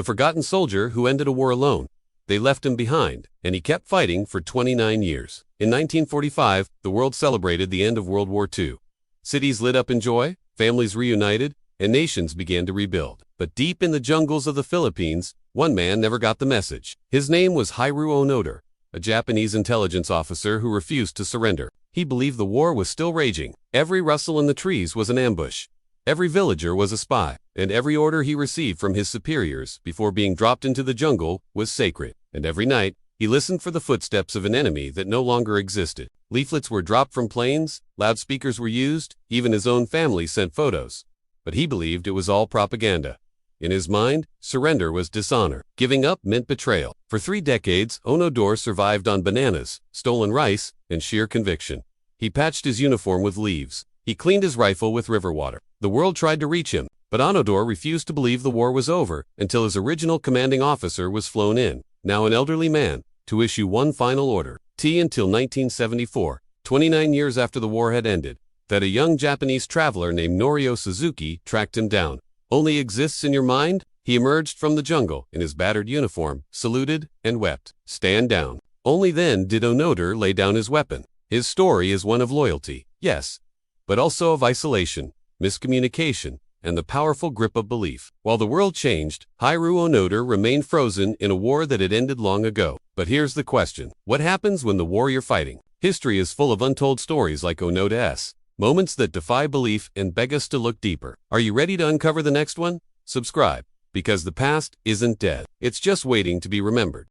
the forgotten soldier who ended a war alone. They left him behind, and he kept fighting for 29 years. In 1945, the world celebrated the end of World War II. Cities lit up in joy, families reunited, and nations began to rebuild. But deep in the jungles of the Philippines, one man never got the message. His name was Hiru Onoda, a Japanese intelligence officer who refused to surrender. He believed the war was still raging. Every rustle in the trees was an ambush. Every villager was a spy, and every order he received from his superiors before being dropped into the jungle was sacred. And every night, he listened for the footsteps of an enemy that no longer existed. Leaflets were dropped from planes, loudspeakers were used, even his own family sent photos. But he believed it was all propaganda. In his mind, surrender was dishonor. Giving up meant betrayal. For 3 decades, Onoda survived on bananas, stolen rice, and sheer conviction. He patched his uniform with leaves. He cleaned his rifle with river water. The world tried to reach him, but Onoda refused to believe the war was over until his original commanding officer was flown in, now an elderly man, to issue one final order. Until 1974, 29 years after the war had ended, that a young Japanese traveler named Norio Suzuki tracked him down. Only exists in your mind? He emerged from the jungle in his battered uniform, saluted, and wept. Stand down. Only then did Onoda lay down his weapon. His story is one of loyalty, yes, but also of isolation, miscommunication, and the powerful grip of belief. While the world changed, Hiru Onoda remained frozen in a war that had ended long ago. But here's the question. What happens when the war you're fighting? History is full of untold stories like Onoda's. Moments that defy belief and beg us to look deeper. Are you ready to uncover the next one? Subscribe, because the past isn't dead. It's just waiting to be remembered.